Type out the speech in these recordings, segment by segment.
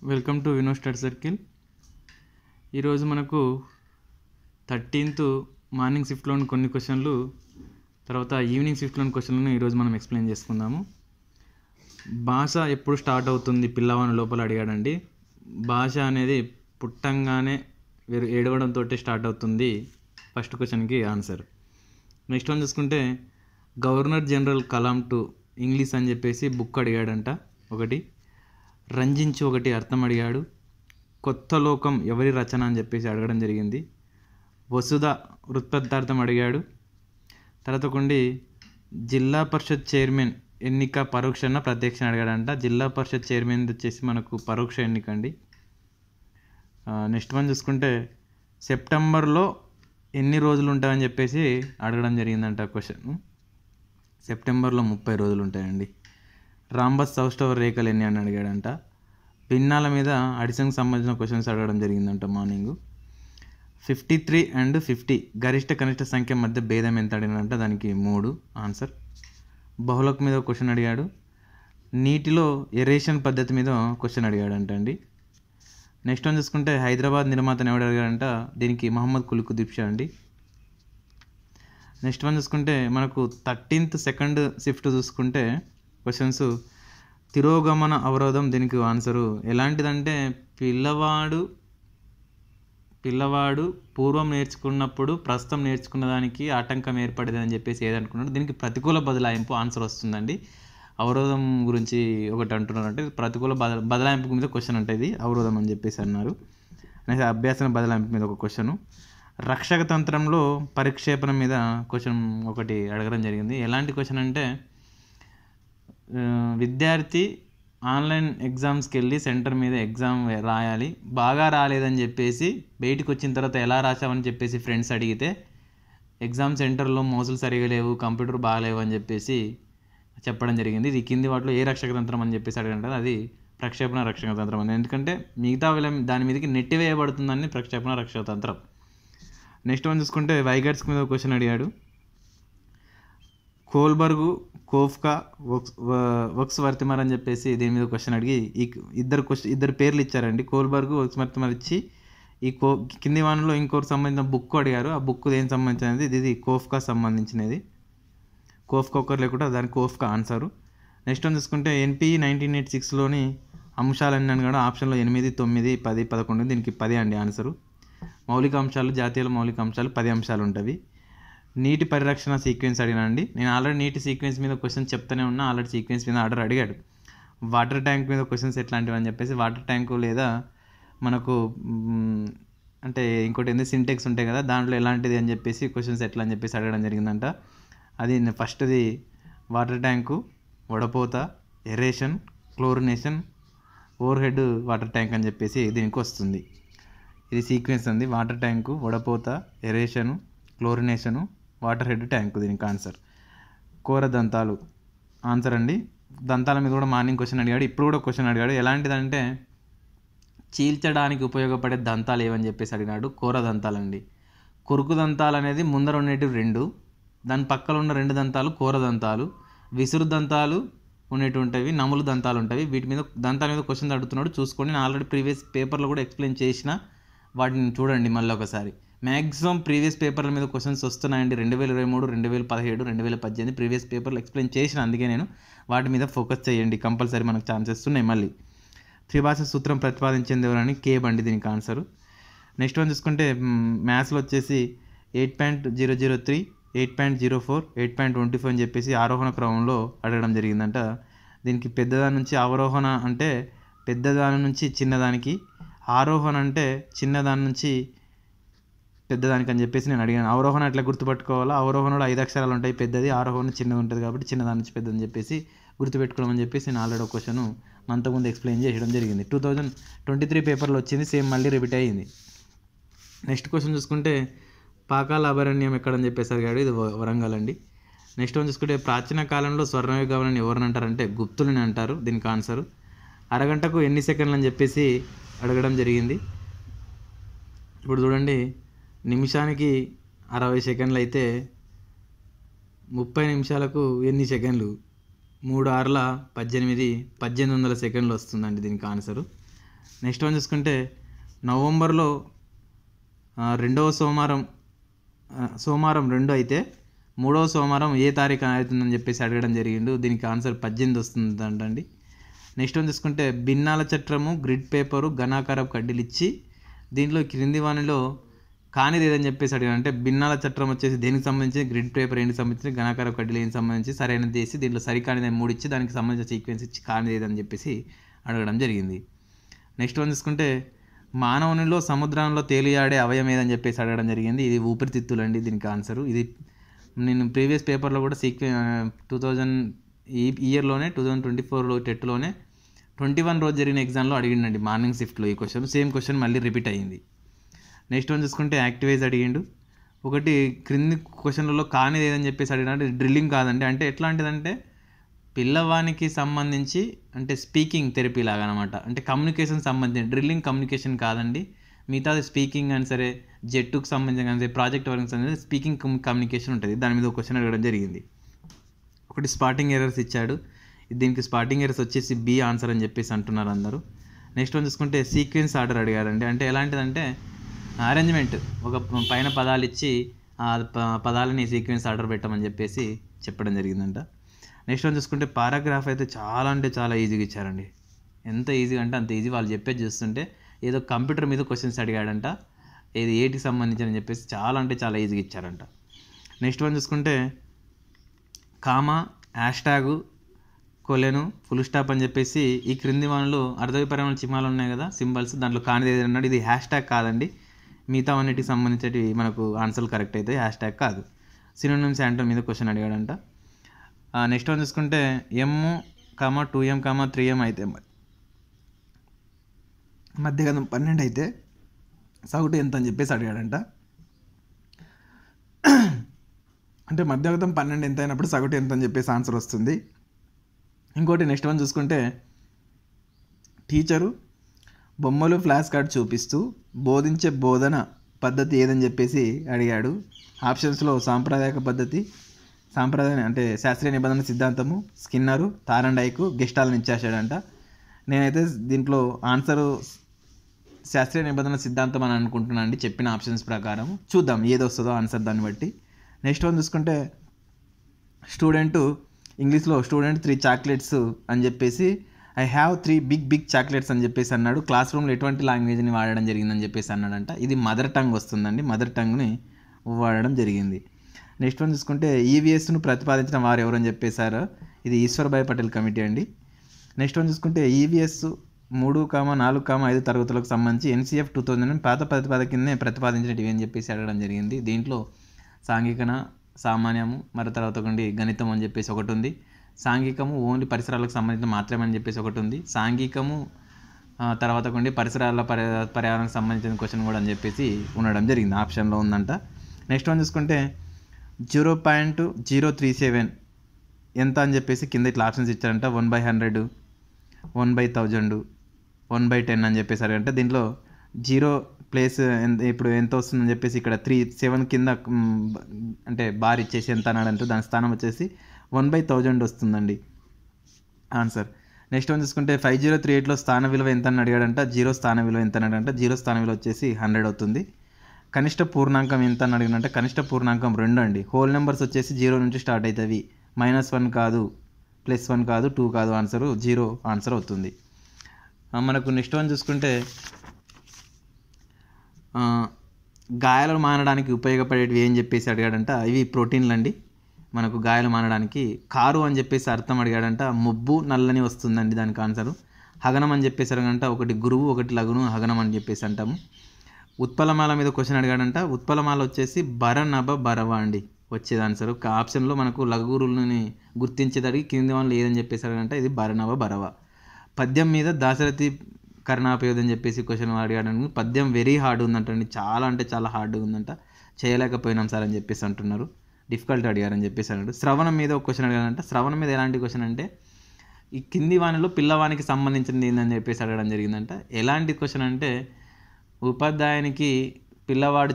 Welcome to Vino study circle. ఈరోజు మనకు 13th morning షిఫ్ట్లోని కొన్ని క్వశ్చన్లు, తర్వాత ఈవినింగ్ షిఫ్ట్లోని క్వశ్చన్లను ఈరోజు మనం ఎక్స్ప్లెయిన్ చేసుకుందాము. భాష ఎప్పుడు స్టార్ట్ అవుతుంది పిల్లవాని లోపల అడిగాడండి. భాష అనేది పుట్టంగానే ఏడవడంతో స్టార్ట్ అవుతుంది. ఫస్ట్ క్వశ్చన్కి ఆన్సర్. నెక్స్ట్ వన్ చూసుకుంటే governor general Kalam to English అని చెప్పేసి బుక్ అడిగాడంట. ఒకటి రంజించు ఒకటి అర్థం అడిగాడు. కొత్త లోకం ఎవరి రచన అని చెప్పేసి అడగడం జరిగింది. వసుధ వృత్తార్థం అడిగాడు. తర్వాత కొండి జిల్లా పరిషత్ చైర్మన్ ఎన్నిక పరోక్షన ప్రత్యక్ష అడిగాడంట. జిల్లా పరిషత్ చైర్మన్ వచ్చేసి మనకు పరోక్ష ఎన్నిక అండి. నెక్స్ట్ వన్ చూసుకుంటే సెప్టెంబర్లో ఎన్ని రోజులు ఉంటాయని చెప్పేసి అడగడం జరిగిందంట. క్వశ్చన్ సెప్టెంబర్లో 30 రోజులు ఉంటాయండి. రాంబస్ సౌష్ఠవ రేఖలు ఎన్ని అని అడిగాడంట. భిన్నాల మీద అడిషన్కి సంబంధించిన క్వశ్చన్స్ అడగడం జరిగిందంట. మార్నింగ్ 53 and 50 గరిష్ట కనిష్ట సంఖ్య మధ్య భేదం ఎంత అడిగాడంట. దానికి 3 ఆన్సర్. బహుళక మీద క్వశ్చన్ అడిగాడు. నీటిలో ఎరేషన్ పద్ధతి మీద క్వశ్చన్ అడిగాడంట అండి. నెక్స్ట్ వన్ చూసుకుంటే హైదరాబాద్ నిర్మాతను ఎవడు అడిగాడంట. దీనికి మహమ్మద్ కులుకుదీప్ షా అండి. నెక్స్ట్ వన్ చూసుకుంటే మనకు 13th సెకండ్ షిఫ్ట్ చూసుకుంటే క్వశ్చన్స్ తిరోగమన అవరోధం. దీనికి ఆన్సరు ఎలాంటిదంటే పిల్లవాడు పూర్వం నేర్చుకున్నప్పుడు ప్రస్తుతం నేర్చుకున్న దానికి ఆటంకం ఏర్పడేది అని చెప్పేసి ఏదనుకున్నాడు. దీనికి ప్రతికూల బదలాయింపు ఆన్సర్ వస్తుందండి. అవరోధం గురించి ఒకటి అంటున్నారు, అంటే ప్రతికూల బదలాయింపు మీద క్వశ్చన్ అంటే ఇది అవరోధం అని చెప్పేసి అన్నారు. నెక్స్ట్ అభ్యాసన బదలాయింపు మీద ఒక క్వశ్చను. రక్షక తంత్రంలో పరిక్షేపణ మీద క్వశ్చన్ ఒకటి అడగడం జరిగింది. ఎలాంటి క్వశ్చన్ అంటే విద్యార్థి ఆన్లైన్ ఎగ్జామ్స్కి వెళ్ళి సెంటర్ మీద ఎగ్జామ్ రాయాలి, బాగా రాలేదని చెప్పేసి బయటికి వచ్చిన తర్వాత ఎలా రాసావని చెప్పేసి ఫ్రెండ్స్ అడిగితే ఎగ్జామ్ సెంటర్లో మౌజులు సరిగా లేవు, కంప్యూటర్ బాగాలేవు అని చెప్పేసి చెప్పడం జరిగింది. ఇది కింది వాటిలో ఏ రక్షక తంత్రం అని చెప్పేసి అడగంటారు. అది ప్రక్షేపణ రక్షక తంత్రం అని, ఎందుకంటే మిగతా దాని మీదకి నెట్టి వేయబడుతుందని ప్రక్షేపణ రక్షక తంత్రం. నెక్స్ట్ వన్ చూసుకుంటే వైగర్స్ మీద క్వశ్చన్ అడిగాడు. కోల్బర్గు, కోఫ్కా, వక్స్ వర్తిమర్ అని చెప్పేసి దీని మీద క్వశ్చన్ అడిగి ఇద్దరు పేర్లు ఇచ్చారండి. కోల్బర్గు, వక్స్ వర్తిమర్ ఇచ్చి ఈ కింది వానలో ఇంకోటి సంబంధించిన బుక్ అడిగారు. ఆ బుక్ దేనికి సంబంధించినది, ఇది కోఫ్కా సంబంధించినది. కోఫ్కా ఒకరు లేకుండా దానికి కోఫ్కా ఆన్సరు. నెక్స్ట్ వన్ చూసుకుంటే ఎన్పిఈ 1986లోని అంశాలన్నీ అనగా ఆప్షన్లో 8, 9, 10, 11, దీనికి 10 అండి ఆన్సరు. మౌలిక అంశాలు, జాతీయ మౌలిక అంశాలు 10 అంశాలు ఉంటాయి. నీటి పరిరక్షణ సీక్వెన్స్ అడిగినండి. నేను ఆల్రెడీ నీటి సీక్వెన్స్ మీద క్వశ్చన్ చెప్తూనే ఉన్నా. ఆల్రెడీ సీక్వెన్స్ మీద ఆర్డర్ అడిగాడు. వాటర్ ట్యాంక్ మీద క్వశ్చన్స్ ఎట్లాంటివి అని చెప్పేసి వాటర్ ట్యాంకు లేదా మనకు అంటే ఇంకోటి ఏంది సింటెక్స్ ఉంటాయి కదా, దాంట్లో ఎలాంటిది అని చెప్పేసి క్వశ్చన్స్ ఎట్లా అని చెప్పేసి అడగడం జరిగిందంట. అది ఫస్ట్ది వాటర్ ట్యాంకు, వడపోత, aeration, chlorination, over head water tank అని చెప్పేసి దీనికి వస్తుంది. ఇది సీక్వెన్స్ ఉంది. వాటర్ ట్యాంకు, వడపోత, ఎరేషను, క్లోరినేషను, వాటర్ హెడ్ ట్యాంకు దీనికి ఆన్సర్. కూర దంతాలు ఆన్సర్ అండి. దంతాల మీద కూడా మార్నింగ్ క్వశ్చన్ అడిగాడు, ఇప్పుడు కూడా క్వశ్చన్ అడిగాడు. ఎలాంటిదంటే చీల్చడానికి ఉపయోగపడే దంతాలు ఏవని చెప్పేసి అడిగాడు. కూర దంతాలండి. కొరుకు దంతాలు అనేది ముందర ఉండేటివి 2, దాని పక్కన ఉన్న 2 దంతాలు కూర దంతాలు. విసురు దంతాలు ఉండేటువంటివి నములు దంతాలు ఉంటాయి. వీటి మీద దంతాల మీద క్వశ్చన్ అడుగుతున్నాడు, చూసుకోండి. నేను ఆల్రెడీ ప్రీవియస్ పేపర్లో కూడా ఎక్స్ప్లెయిన్ చేసిన, వాటిని చూడండి మళ్ళీ ఒకసారి. మ్యాక్సిమం ప్రీవియస్ పేపర్ల మీద క్వశ్చన్స్ వస్తున్నాయండి. 2023, 2017, 2018 ప్రీవియస్ పేపర్లు ఎక్స్ప్లెయిన్ చేసిన, అందుకే నేను వాటి మీద ఫోకస్ చేయండి. కంపల్సరీ మనకు ఛాన్సెస్ ఉన్నాయి. మళ్ళీ త్రిభాష సూత్రం ప్రతిపాదించింది ఎవరని కేబ్ అండి దీనికి ఆన్సరు. నెక్స్ట్ వన్ చూసుకుంటే మ్యాథ్స్లో వచ్చేసి 8.003, 8.04, 8.25 అని చెప్పేసి ఆరోహణ క్రమంలో అడగడం జరిగిందంట. దీనికి పెద్దదాని నుంచి అవరోహణ అంటే పెద్దదాని నుంచి చిన్నదానికి, ఆరోహణ అంటే చిన్నదాని నుంచి పెద్దదానికి అని చెప్పేసి నేను అడిగాను. అవరోహణ ఎట్లా గుర్తుపెట్టుకోవాలో, అవరోహణలో 5 అక్షరాలు ఉంటాయి, పెద్దది. ఆరోహణ చిన్నది ఉంటుంది కాబట్టి చిన్నదాని నుంచి పెద్దదని చెప్పేసి గుర్తుపెట్టుకోవడం అని చెప్పేసి నేను ఆల్రెడీ ఒక క్వశ్చన్ అంతకుముందు ఎక్స్ప్లెయిన్ చేయడం జరిగింది. 2023 పేపర్లో వచ్చింది, సేమ్ మళ్ళీ రిపీట్ అయ్యింది. నెక్స్ట్ క్వశ్చన్ చూసుకుంటే పాకాల అభయారణ్యం ఎక్కడని చెప్పేసి అడిగాడు. ఇది వరంగల్ అండి. నెక్స్ట్ వన్ చూసుకుంటే ప్రాచీన కాలంలో స్వర్ణయుగం ఎవరిని అంటారంటే గుప్తులని అంటారు. దీనికి ఆన్సరు. అరగంటకు ఎన్ని సెకండ్లు అని చెప్పేసి అడగడం జరిగింది. ఇప్పుడు చూడండి, నిమిషానికి 60 సెకండ్లు అయితే 30 నిమిషాలకు ఎన్ని సెకండ్లు? 3 6 1800 సెకండ్లు వస్తుందండి దీనికి ఆన్సరు. నెక్స్ట్ వన్ చూసుకుంటే నవంబర్లో రెండవ సోమవారం 2 అయితే 3వ సోమవారం ఏ తారీఖు అవుతుందని చెప్పేసి అడగడం జరిగిండు. దీనికి ఆన్సర్ 18 వస్తుందంటండి. నెక్స్ట్ వన్ చూసుకుంటే భిన్నాల చట్రము, గ్రిడ్ పేపరు, ఘనాకారపు కడ్డీలు ఇచ్చి దీంట్లో క్రింది వానిలో కానిది ఏదని చెప్పేసి అడిగాడు. అంటే భిన్నాల చట్రం వచ్చేసి దేనికి సంబంధించి, గ్రిడ్ పేపర్ ఏంటికి సంబంధించి, ఘనాకారపు కడ్డీలు ఏంటి సంబంధించి సరైనది చేసి దీంట్లో సరికానిది 3 ఇచ్చి దానికి సంబంధించిన సీక్వెన్స్ ఇచ్చి కానిది ఏదని చెప్పేసి అడగడం జరిగింది. నెక్స్ట్ వన్ చూసుకుంటే మానవునిలో సముద్రంలో తేలియాడే అవయం ఏదని చెప్పేసి అడగడం జరిగింది. ఇది ఊపిరితిత్తులు అండి దీనికి ఆన్సరు. ఇది నేను ప్రీవియస్ పేపర్లో కూడా 2000 ఈ ఇయర్లోనే 2024లో టెట్లోనే 21 రోజు జరిగిన ఎగ్జామ్లో అడిగిండండి మార్నింగ్ షిఫ్ట్లో ఈ క్వశ్చన్. సేమ్ క్వశ్చన్ మళ్ళీ రిపీట్ అయ్యింది. నెక్స్ట్ వన్ చూసుకుంటే యాక్టివైజ్ అడిగిండు. ఒకటి క్రింది క్వశ్చన్లలో కానిది ఏదని చెప్పేసి అడిగినట్టు డ్రిల్లింగ్ కాదండి. అంటే ఎట్లాంటిదంటే పిల్లవానికి సంబంధించి అంటే స్పీకింగ్ థెరపీ లాగా అనమాట. అంటే కమ్యూనికేషన్ సంబంధించి, డ్రిల్లింగ్ కమ్యూనికేషన్ కాదండి. మిగతాది స్పీకింగ్ అని సరే, జెట్టుకు సంబంధించిన కానీ ప్రాజెక్ట్ వర్క్ సంబంధించి స్పీకింగ్ కమ్యూనికేషన్ ఉంటుంది. దాని మీద ఒక క్వశ్చన్ అడగడం జరిగింది. ఒకటి స్పాటింగ్ ఎర్రర్స్ ఇచ్చాడు. దీనికి స్పాటింగ్ ఎర్రర్స్ వచ్చేసి బి ఆన్సర్ అని చెప్పేసి అంటున్నారు అందరూ. నెక్స్ట్ వన్ చూసుకుంటే సీక్వెన్స్ ఆర్డర్ అడిగారండి. అంటే ఎలాంటిదంటే అరేంజ్మెంట్, ఒక పైన పదాలు ఇచ్చి ఆ పదాలని సీక్వెన్స్ ఆర్డర్ పెట్టమని చెప్పేసి చెప్పడం జరిగిందంట. నెక్స్ట్ వన్ చూసుకుంటే పారాగ్రాఫ్ అయితే చాలా అంటే చాలా ఈజీగా ఇచ్చారండి. ఎంత ఈజీగా అంటే అంత ఈజీ. వాళ్ళు చెప్పేది చూస్తుంటే ఏదో కంప్యూటర్ మీద క్వశ్చన్స్ అడిగాడంట, ఏది ఏటికి సంబంధించి అని చెప్పేసి చాలా అంటే చాలా ఈజీగా ఇచ్చారంట. నెక్స్ట్ వన్ చూసుకుంటే comma, hash tag, colon, full stop అని చెప్పేసి ఈ క్రింది వానలు అర్థవిపరమైన చిహ్నాలు ఉన్నాయి కదా సింబల్స్, దాంట్లో కానిది ఏది అన్నాడు. ఇది హ్యాష్ ట్యాగ్ కాదండి. మిగతా అన్నిటికి సంబంధించి మనకు ఆన్సర్లు కరెక్ట్ అయితే హ్యాష్ ట్యాగ్ కాదు. సినోనిమ్స్ యాంటోనిమ్ మీద క్వశ్చన్ అడిగాడంట. నెక్స్ట్ వన్ చూసుకుంటే M, 2M, 3M అయితే మధ్యగతం 12 అయితే సగటు ఎంత అని చెప్పేసి అడిగాడంట. అంటే మధ్యగతం 12 ఎంత అయినప్పుడు సగటు ఎంత అని చెప్పేసి ఆన్సర్ వస్తుంది. ఇంకోటి నెక్స్ట్ వన్ చూసుకుంటే టీచరు బొమ్మలు ఫ్లాష్ కార్డ్ చూపిస్తూ బోధించే బోధన పద్ధతి ఏదని చెప్పేసి అడిగాడు. ఆప్షన్స్లో సాంప్రదాయక పద్ధతి, అంటే శాస్త్రీయ నిబంధన సిద్ధాంతము, స్కిన్నరు, తారండైకు, గెస్టాల్ని ఇచ్చేసాడంట. నేనైతే దీంట్లో ఆన్సరు శాస్త్రీయ నిబంధన సిద్ధాంతం అని అనుకుంటున్నాను అండి చెప్పిన ఆప్షన్స్ ప్రకారం. చూద్దాం ఏది వస్తుందో ఆన్సర్ దాన్ని బట్టి. నెక్స్ట్ వన్ చూసుకుంటే ఇంగ్లీష్లో స్టూడెంట్ 3 చాక్లెట్స్ అని చెప్పేసి ఐ హ్యావ్ 3 బిగ్ చాక్లెట్స్ అని చెప్పేసి అన్నాడు. క్లాస్ రూమ్లో ఎటువంటి లాంగ్వేజ్ని వాడడం జరిగిందని చెప్పేసి అన్నాడంట. ఇది మదర్ టంగ్ వస్తుందండి, మదర్ టంగ్ని వాడడం జరిగింది. నెక్స్ట్ వన్ చూసుకుంటే ఈవీఎస్ను ప్రతిపాదించిన వారు ఎవరని చెప్పేశారు. ఇది ఈశ్వర్భాయ్ పటేల్ కమిటీ అండి. నెక్స్ట్ వన్ చూసుకుంటే ఈవీఎస్ 3, 4, 5 తరగతులకు సంబంధించి NCF 2000 పాత ప్రతిపాదన కింద ప్రతిపాదించినవి అని చెప్పేసి అడగడం జరిగింది. దీంట్లో సాంఘికన, సామాన్యము, మరి తర్వాత గణితం అని చెప్పేసి ఒకటి ఉంది. సాంఘికము ఓన్లీ పరిసరాలకు సంబంధించిన మాత్రమే అని చెప్పేసి ఒకటి ఉంది. సాంఘికము తర్వాత పరిసరాల పర్యావరణానికి సంబంధించిన క్వశ్చన్ కూడా అని చెప్పేసి ఉండడం జరిగింది, ఆప్షన్లో ఉందంట. నెక్స్ట్ వన్ చూసుకుంటే 0.037 ఎంత అని చెప్పేసి కింద ఇట్లా ఆప్షన్స్ ఇచ్చారంట. 1/100, 1/1000, 1/10 అని చెప్పేసి అడిగంటే దీంట్లో 0 ప్లేస్ ఇప్పుడు ఎంత వస్తుందని చెప్పేసి ఇక్కడ 7 కింద అంటే బార్ ఇచ్చేసి ఎంత అన్నాడంటే దాని స్థానం వచ్చేసి 1/1000 వస్తుందండి ఆన్సర్. నెక్స్ట్ వన్ చూసుకుంటే 5038లో స్థాన విలువ ఎంత అని అడిగాడంట. 0 స్థాన విలువ ఎంత అన్నాడంట. 0 స్థాన విలువ వచ్చేసి 100 అవుతుంది. కనిష్ట పూర్ణాంకం ఎంత అని అడిగినంటే కనిష్ట పూర్ణాంకం 2 అండి. హోల్ నెంబర్స్ వచ్చేసి 0 నుంచి స్టార్ట్ అవుతుంది. -1 కాదు, +1 కాదు, 2 కాదు, ఆన్సరు 0 ఆన్సర్ అవుతుంది. మనకు నెక్స్ట్ వన్ చూసుకుంటే గాయాలు మానడానికి ఉపయోగపడేటివి ఏం చెప్పేసి అడిగాడంట. ఇవి ప్రోటీన్లు అండి. మనకు గాయాలు మానడానికి కారు అని చెప్పేసి అర్థం అడిగాడంట. ముబ్బు నల్లని వస్తుందండి దానికి ఆన్సరు. హగనం అని చెప్పేసి అడగంట. ఒకటి గురువు, ఒకటి లగును, హగనం అని చెప్పేసి అంటాము. ఉత్పలమాల మీద క్వశ్చన్ అడిగాడంట. ఉత్పలమాల వచ్చేసి బరనభ బరవ అండి వచ్చేది ఆన్సరు. ఆప్షన్లో మనకు లఘుగురువులని గుర్తించేదానికి కింది వాళ్ళు ఏదని చెప్పేసి అడగంట. ఇది బరనభ బరవ. పద్యం మీద దాశరథి కర్ణాపయోధి అని చెప్పేసి క్వశ్చన్ అడిగాడు. పద్యం వెరీ హార్డ్ ఉందంటండి, చాలా అంటే చాలా హార్డ్గా ఉందంట. చేయలేకపోయినాం సార్ అని చెప్పేసి అంటున్నారు. డిఫికల్ట్ అడిగారని చెప్పేసి అన్నాడు. శ్రవణం మీద ఒక క్వశ్చన్ అడిగాడంట. శ్రవణం మీద ఎలాంటి క్వశ్చన్ అంటే ఈ కింది వానిలో పిల్లవానికి సంబంధించింది ఏందని చెప్పేసి అడగడం జరిగిందంట. ఎలాంటి క్వశ్చన్ అంటే ఉపాధ్యాయునికి పిల్లవాడు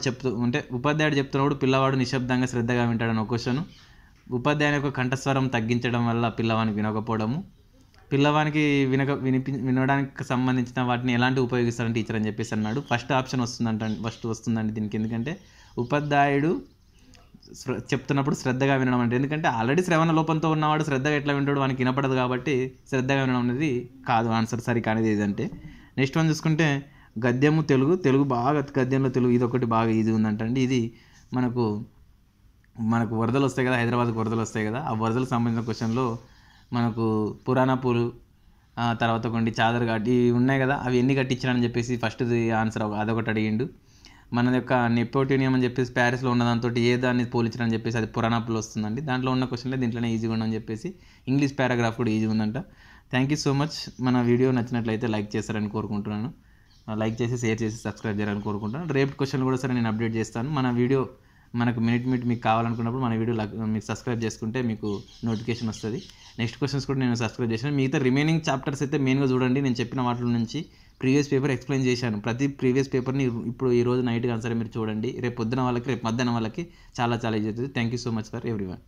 ఉపాధ్యాయుడు చెప్తున్నప్పుడు పిల్లవాడు నిశ్శబ్దంగా శ్రద్ధగా వింటాడని ఒక క్వశ్చన్. ఉపాధ్యాయుని యొక్క కంఠస్వరం తగ్గించడం వల్ల పిల్లవానికి వినకపోవడము. పిల్లవానికి వినడానికి సంబంధించిన వాటిని ఎలాంటి ఉపయోగిస్తారని టీచర్ అని చెప్పేసి అన్నాడు. ఫస్ట్ ఆప్షన్ వస్తుందండి దీనికి. ఎందుకంటే ఉపాధ్యాయుడు చెప్తున్నప్పుడు శ్రద్ధగా వినడం అంటే, ఎందుకంటే ఆల్రెడీ శ్రవణ లోపంతో ఉన్నవాడు శ్రద్ధగా ఎట్లా వింటాడు, వానికి వినపడదు కాబట్టి శ్రద్ధగా వినడం అనేది కాదు ఆన్సర్. సరి కానిది ఏదంటే నెక్స్ట్ వన్ చూసుకుంటే గద్యము తెలుగు బాగా గద్యంలో తెలుగు ఇది ఒకటి బాగా ఈజీ ఉందంటండి. ఇది మనకు వరదలు వస్తాయి కదా, హైదరాబాద్కి వరదలు వస్తాయి కదా, ఆ వరదలకు సంబంధించిన క్వశ్చన్లో మనకు పురాణ పూలు తర్వాత కొన్ని చాదర్ కట్టి ఉన్నాయి కదా, అవి ఎన్ని కట్టించారని చెప్పేసి ఫస్ట్ ఆన్సర్ అదొకటి అడిగిండు. మన యొక్క నెపోటినియం అని చెప్పేసి ప్యారిస్లో ఉన్న దాంతో ఏ దాన్ని పోలించడని చెప్పేసి అది పురాణ పూలు వస్తుందండి. దాంట్లో ఉన్న క్వశ్చన్లే దీంట్లోనే ఈజీగా ఉండని చెప్పేసి ఇంగ్లీష్ పారాగ్రాఫ్ కూడా ఈజీగా ఉందంట. Thank you so much. మన వీడియో నచ్చినట్లయితే లైక్ చేస్తారని కోరుకుంటున్నాను. లైక్ చేసి షేర్ చేసి సబ్స్క్రైబ్ చేయాలని కోరుకుంటున్నాను. రేపు క్వశ్చన్ కూడా సరే నేను అప్డేట్ చేస్తాను. మన వీడియో మనకు మినిట్ మీకు కావాలనుకున్నప్పుడు మన వీడియో మీకు సబ్స్క్రైబ్ చేసుకుంటే మీకు నోటిఫికేషన్ వస్తుంది. నెక్స్ట్ క్వశ్చన్స్ కూడా నేను సబ్స్క్రైబ్ చేశాను. మిగతా రిమైనింగ్ చాప్టర్స్ అయితే మెయిన్గా చూడండి. నేను చెప్పిన వాటి నుంచి ప్రీవియస్ పేపర్ ఎక్స్ప్లెయిన్ చేశాను. ప్రతి ప్రీవియస్ పేపర్ని ఇప్పుడు ఈ రోజు నైట్గా సరే మీరు చూడండి. రేపు పొద్దున వాళ్ళకి రేపు మధ్యాహ్నం వాళ్ళకి చాలా ఈజీ అవుతుంది. Thank you so much for everyone.